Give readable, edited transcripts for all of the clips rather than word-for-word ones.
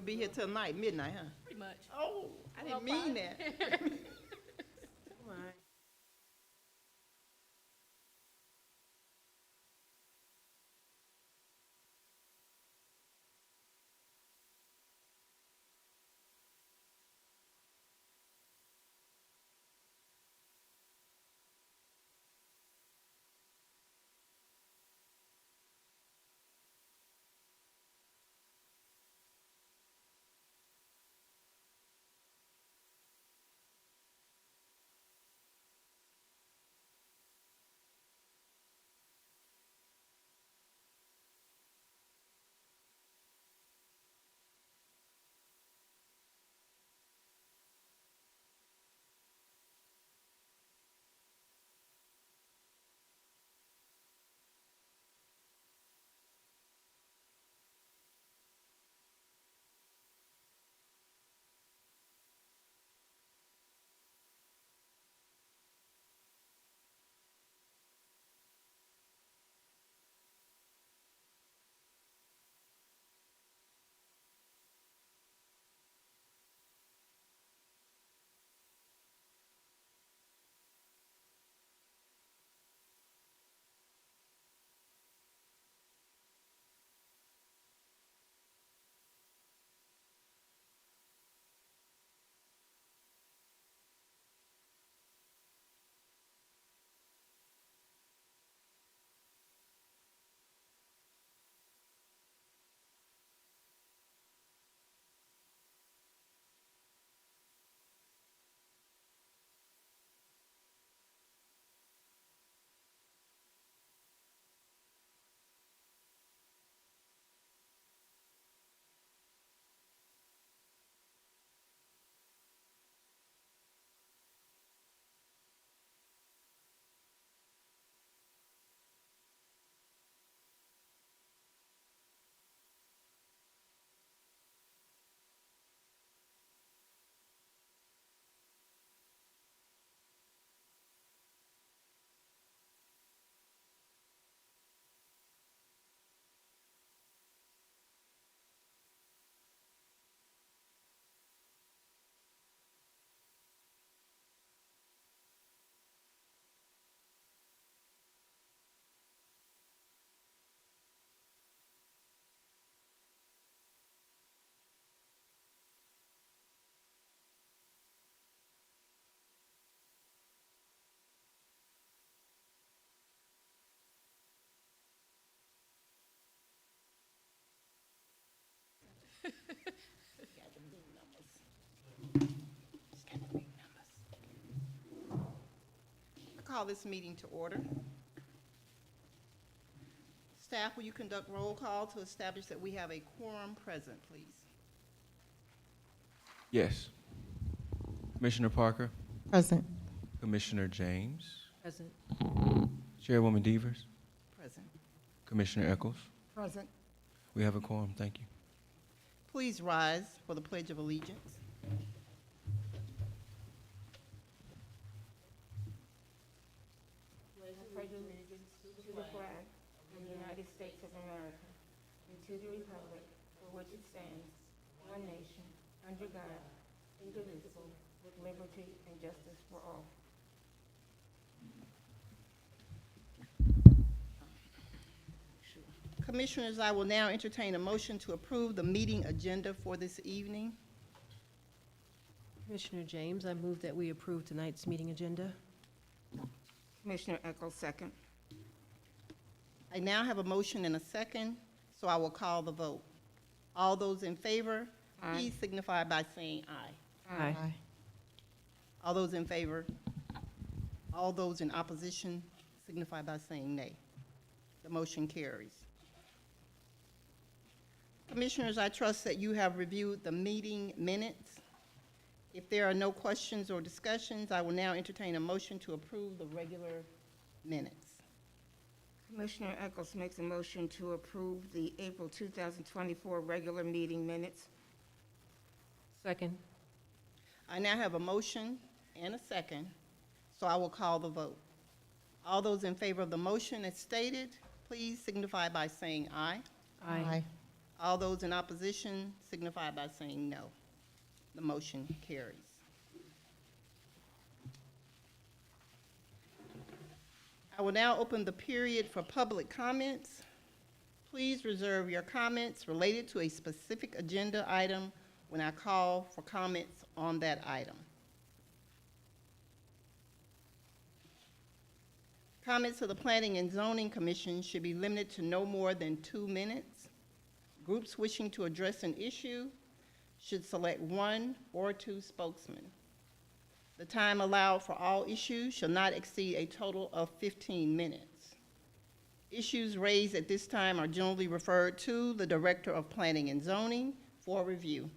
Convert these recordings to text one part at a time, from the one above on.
We'll be here till night, midnight, huh? Pretty much. Oh, I Well, didn't mean fine. that. Come on. I call this meeting to order. Staff, will you conduct roll call to establish that we have a quorum present, please? Yes. Commissioner Parker, Present. Commissioner James, Present. Chairwoman Devers, Present. Commissioner Eccles. Present. We have a quorum. Thank you. Please rise for the Pledge of Allegiance. Pledge allegiance to the flag of the United States of America and to the republic for which it stands, one nation, under God, indivisible, with liberty and justice for all. Commissioners, I will now entertain a motion to approve the meeting agenda for this evening. Commissioner James, I move that we approve tonight's meeting agenda. Commissioner Eccles, second. I now have a motion and a second, so I will call the vote. All those in favor, Aye. please signify by saying aye. Aye. All those in favor, all those in opposition signify by saying nay. The motion carries. Commissioners, I trust that you have reviewed the meeting minutes. If there are no questions or discussions, I will now entertain a motion to approve the regular minutes. Commissioner Eccles makes a motion to approve the April 2024 regular meeting minutes. Second. I now have a motion and a second, so I will call the vote. All those in favor of the motion as stated, please signify by saying aye. Aye. All those in opposition signify by saying no. The motion carries. I will now open the period for public comments. Please reserve your comments related to a specific agenda item when I call for comments on that item. Comments to the Planning and Zoning Commission should be limited to no more than 2 minutes. Groups wishing to address an issue should select 1 or 2 spokesmen. The time allowed for all issues shall not exceed a total of 15 minutes. Issues raised at this time are generally referred to the Director of Planning and Zoning for review.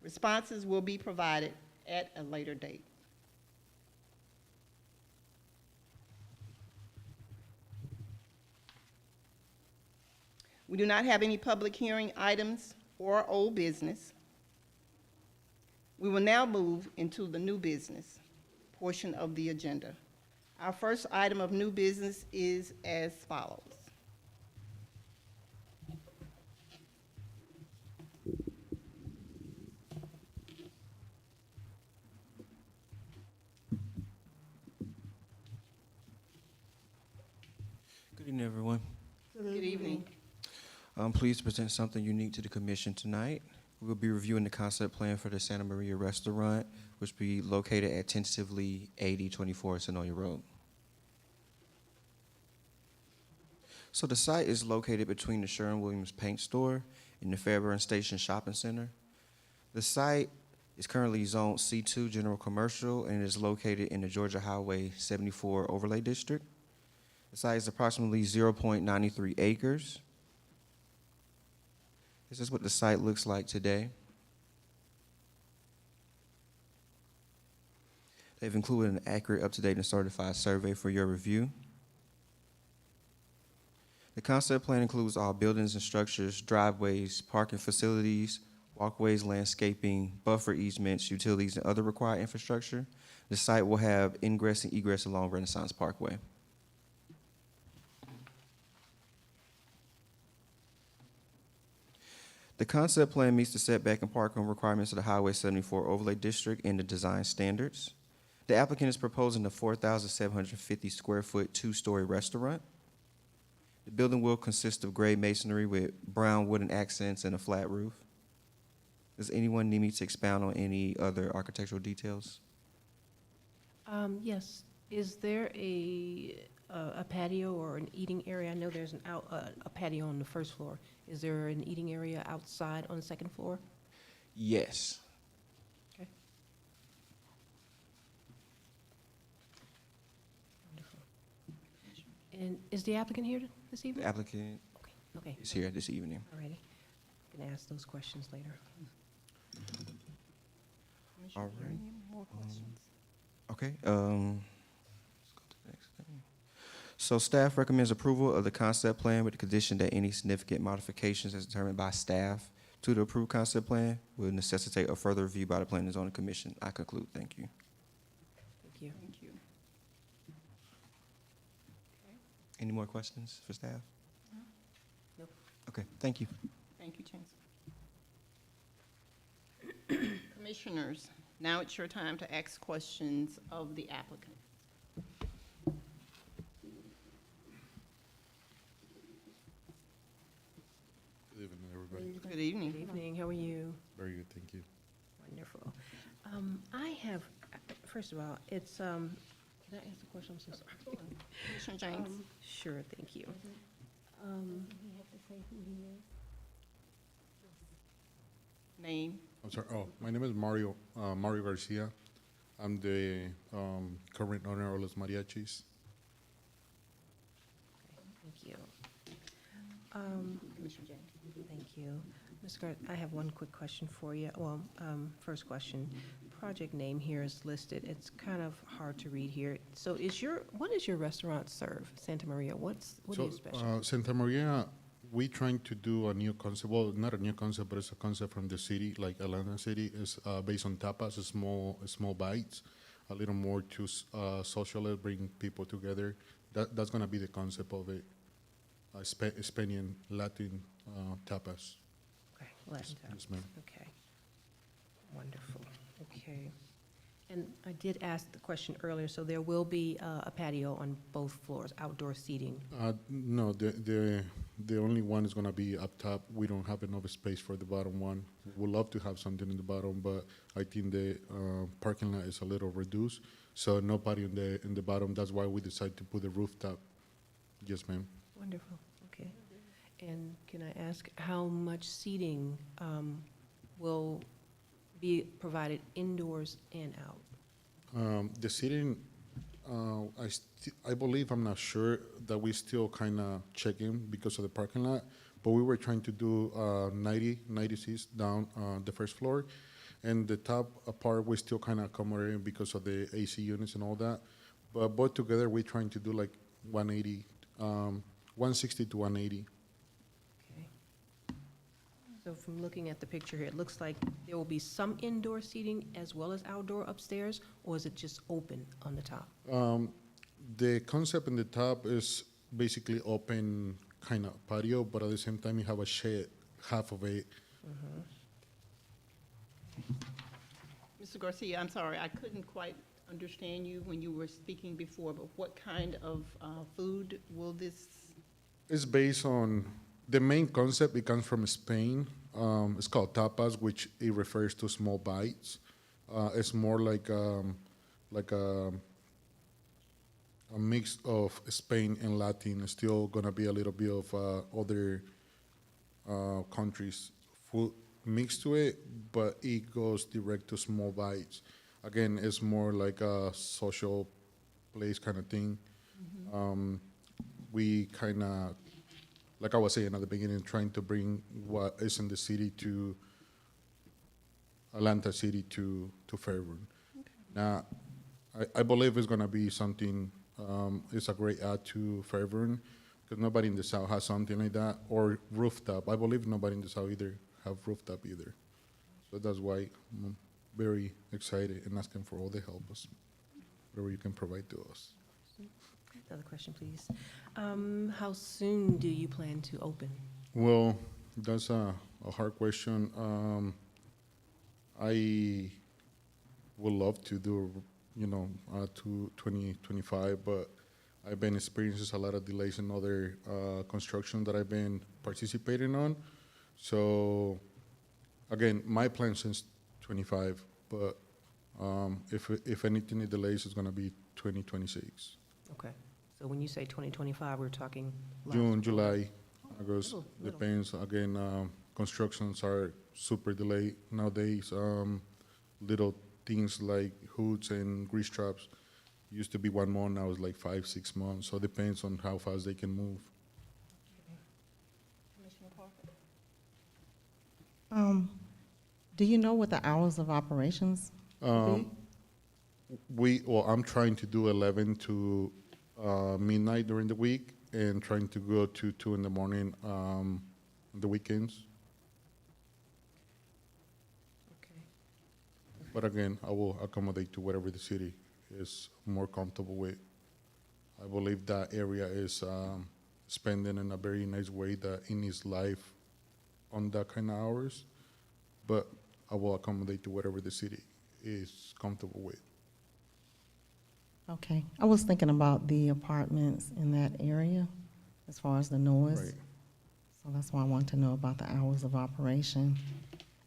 Responses will be provided at a later date. We do not have any public hearing items or old business. We will now move into the new business portion of the agenda. Our first item of new business is as follows. Good evening, everyone. Good evening. I'm pleased to present something unique to the commission tonight. We'll be reviewing the concept plan for the Santa Maria restaurant, which will be located at tentatively 8024 Sonoya Road. So the site is located between the Sherwin-Williams Paint Store and the Fairburn Station Shopping Center. The site is currently zoned C2 General Commercial and is located in the Georgia Highway 74 Overlay District. The site is approximately 0.93 acres. This is what the site looks like today. They've included an accurate, up-to-date, and certified survey for your review. The concept plan includes all buildings and structures, driveways, parking facilities, walkways, landscaping, buffer easements, utilities, and other required infrastructure. The site will have ingress and egress along Renaissance Parkway. The concept plan meets the setback and parking requirements of the Highway 74 Overlay District and the design standards. The applicant is proposing a 4,750 square foot, 2-story restaurant. The building will consist of gray masonry with brown wooden accents and a flat roof. Does anyone need me to expound on any other architectural details? Yes. Is there a patio or an eating area? I know there's a patio on the first floor. Is there an eating area outside on the second floor? Yes. Okay. Wonderful. And is the applicant here this The evening? applicant Okay. is here this evening. All righty. Can ask those questions later. Commissioner, All are there right. any more questions? Okay, let's go to the next thing. So staff recommends approval of the concept plan with the condition that any significant modifications as determined by staff to the approved concept plan will necessitate a further review by the Planning and Zoning Commission. I conclude. Thank you. Thank you. Thank you. Any more questions for staff? Nope. Okay, thank you. Thank you, Chancellor. Commissioners, now it's your time to ask questions of the applicant. Good evening, everybody. Good evening. Good evening. How are you? Very good, thank you. Wonderful. I have, first of all, it's, can I ask a question? I'm so sorry. Commissioner James? Sure, thank you. We have to say who he is. Name? I'm sorry, my name is Mario Garcia. I'm the current owner of Los Mariachis. Thank you. Commissioner James. Thank you. Ms. Gart, I have one quick question for you. Well, first question. Project name here is listed. It's kind of hard to read here. So what does your restaurant serve? Santa Maria, what is special? Santa Maria, we trying to do a new concept, well, not a new concept, but it's a concept from the city, like Atlanta City. It's based on tapas, small bites, a little more to socially bring people together. That's gonna be the concept of it. Spanish, Latin tapas. Okay, Latin tapas. Yes, ma'am. Okay. Wonderful. Okay. And I did ask the question earlier, so there will be a patio on both floors, outdoor seating. No, the only one is gonna be up top. We don't have enough space for the bottom one. We'd love to have something in the bottom, but I think the parking lot is a little reduced, so nobody in the bottom. That's why we decided to put the rooftop. Yes, ma'am. Wonderful. Okay. And can I ask how much seating will be provided indoors and out? The seating, I believe, I'm not sure, that we still kind of checking because of the parking lot, but we were trying to do 90 seats down the first floor, and the top part we still kind of accommodating because of the AC units and all that, but both together we're trying to do like 180, 160 to 180. Okay. So from looking at the picture here, it looks like there will be some indoor seating as well as outdoor upstairs, or is it just open on the top? The concept in the top is basically open kind of patio, but at the same time you have a shed, half of it. Mr. Garcia, I'm sorry, I couldn't quite understand you when you were speaking before, but what kind of food will this? It's based on, the main concept, it comes from Spain. It's called tapas, which it refers to small bites. It's more like a mix of Spain and Latin. It's still gonna be a little bit of other countries' food mixed to it, but it goes direct to small bites. Again, it's more like a social place kind of thing. We kind of, like I was saying at the beginning, trying to bring what is in the city to Atlanta City to Fairburn. Now, I believe it's gonna be something. It's a great add to Fairburn because nobody in the South has something like that, or rooftop. I believe nobody in the South either have rooftop either. So that's why I'm very excited and asking for all the help, whatever you can provide to us. Another question, please. How soon do you plan to open? Well, that's a hard question. I would love to do, to 2025, but I've been experiencing a lot of delays in other construction that I've been participating on. So, again, my plan since 25, but if anything it delays, it's gonna be 2026. Okay. So when you say 2025, we're talking last June, quarter. July, August, Little. depends. Again, constructions are super delayed nowadays. Little things like hoods and grease traps used to be 1 month, now it's like 5-6 months. So it depends on how fast they can move. Commissioner Parker? Do you know what the hours of operations will be? I'm trying to do 11 to midnight during the week and trying to go to 2 in the morning on the weekends. Okay. But again, I will accommodate to whatever the city is more comfortable with. I believe that area is spending in a very nice way that in his life on that kind of hours, but I will accommodate to whatever the city is comfortable with. Okay. I was thinking about the apartments in that area as far as the noise. Right. So that's why I want to know about the hours of operation.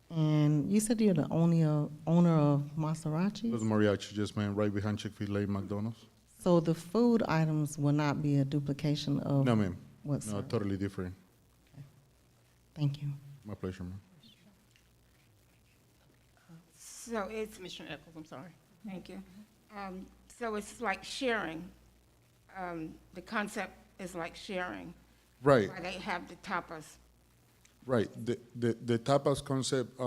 And you said you're the owner of Maserati? Those mariachi just man right behind Chick-fil-A and McDonald's. So the food items will not be a duplication of No, ma'am. what's No, served? totally different. Thank you. My pleasure, ma'am. So it's, Commissioner Eccles, I'm sorry. thank you. So it's like sharing. The concept is like sharing. Right. Why they have the tapas. Right. The tapas concept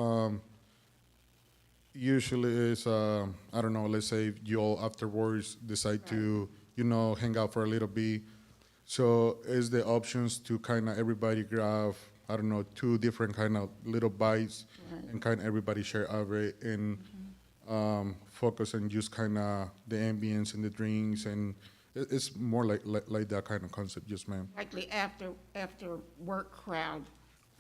usually is, I don't know, let's say you all afterwards decide to, hang out for a little bit. So it's the options to kind of everybody grab, I don't know, 2 different kind of little bites and kind of everybody share of it and focus on just kind of the ambience and the drinks. And it's more like that kind of concept, yes, ma'am. Like the after work crowd.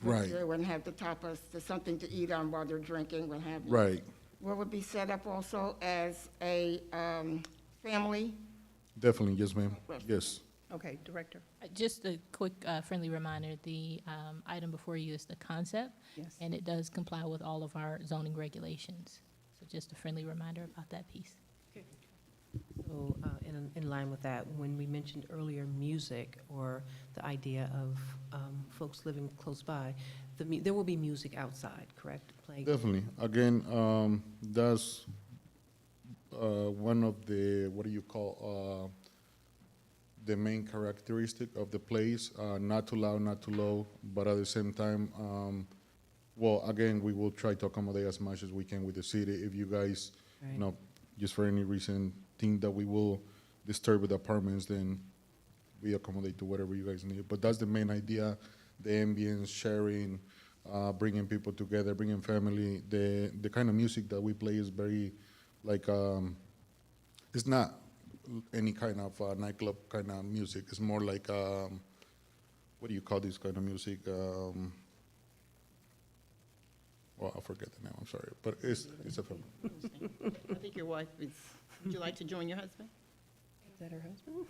Right. They wouldn't have to tapas, there's something to eat on while they're drinking, what have you. Right. Will it be set up also as a family? Definitely, yes, ma'am. Yes. Okay, Director? Just a quick friendly reminder, the item before you is the concept, Yes. and it does comply with all of our zoning regulations. So just a friendly reminder about that piece. So, in line with that, when we mentioned earlier music or the idea of folks living close by, there will be music outside, correct? Playing. Definitely. Again, that's one of the, what do you call, the main characteristic of the place, not too loud, not too low, but at the same time, well, again, we will try to accommodate as much as we can with the city. If you guys, Right. you know, just for any reason, think that we will disturb the apartments, then we accommodate to whatever you guys need. But that's the main idea, the ambience, sharing, bringing people together, bringing family. The kind of music that we play is very, like, it's not any kind of nightclub kind of music. It's more like, what do you call this kind of music? Well, I forget the name, I'm sorry, but it's a film. I think your wife is, would you like to join your husband? Is that her husband?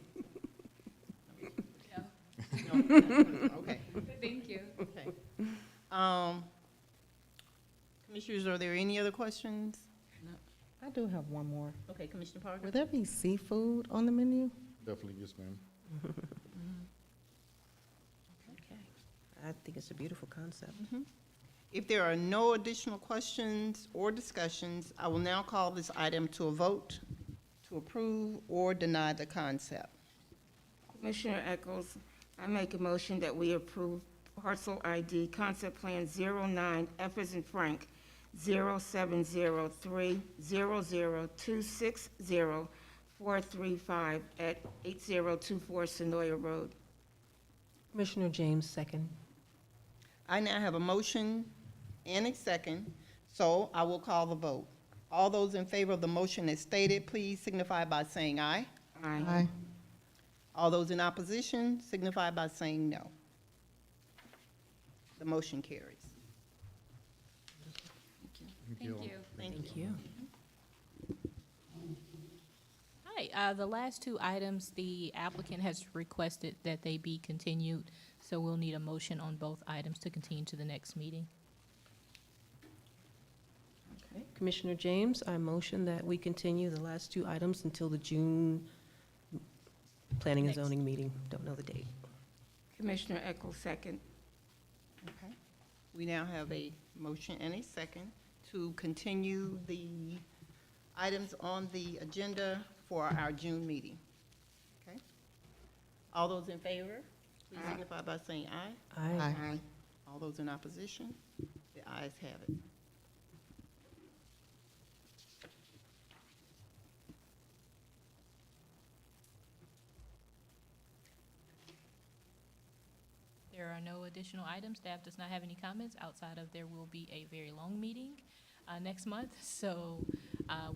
No? Okay, Thank you. okay. Commissioners, are there any other questions? I do have one more. Okay, Commissioner Parker? Will there be seafood on the menu? Definitely, yes, ma'am. Okay. I think it's a beautiful concept. If there are no additional questions or discussions, I will now call this item to a vote to approve or deny the concept. Commissioner Echols, I make a motion that we approve parcel ID concept plan 09 F as in Frank 0703-00260-435 at 8024 Sonoya Road. Commissioner James, second. I now have a motion and a second, so I will call the vote. All those in favor of the motion as stated, please signify by saying aye. Aye. All those in opposition signify by saying no. The motion carries. Thank you. Thank you. Hi, the last two items, the applicant has requested that they be continued, so we'll need a motion on both items to continue to the next meeting. Okay. Commissioner James, I motion that we continue the last two items until the June Planning and Next. Zoning meeting. Don't know the date. Commissioner Echols, second. Okay. We now have a motion and a second to continue the items on the agenda for our June meeting. Okay? All those in favor, please Aye. signify by saying aye. Aye. Aye. All those in opposition, the ayes have it. There are no additional items. Staff does not have any comments outside of there will be a very long meeting next month. So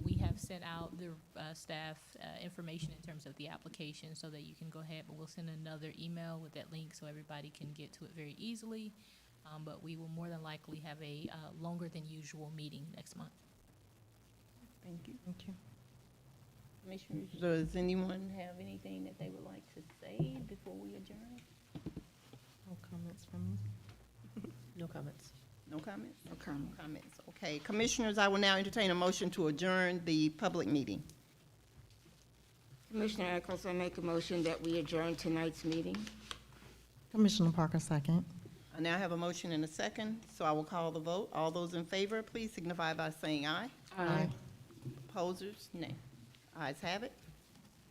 we have sent out the staff information in terms of the application so that you can go ahead, but we'll send another email with that link so everybody can get to it very easily. But we will more than likely have a longer than usual meeting next month. Thank you. Thank you. Commissioners, does anyone have anything that they would like to say before we adjourn? No comments from me. No comments. No comments? No comment. No comments. Okay, Commissioners, I will now entertain a motion to adjourn the public meeting. Commissioner Echols, I make a motion that we adjourn tonight's meeting. Commissioner Parker, second. I now have a motion and a second, so I will call the vote. All those in favor, please signify by saying aye. Aye. Opposers, nay. Ayes have it.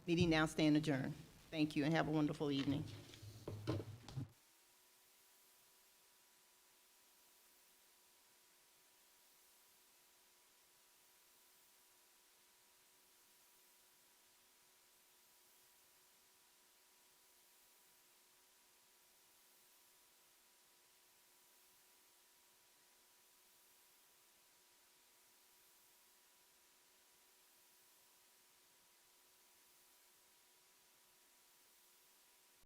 Meeting now stand adjourned. Thank you and have a wonderful evening.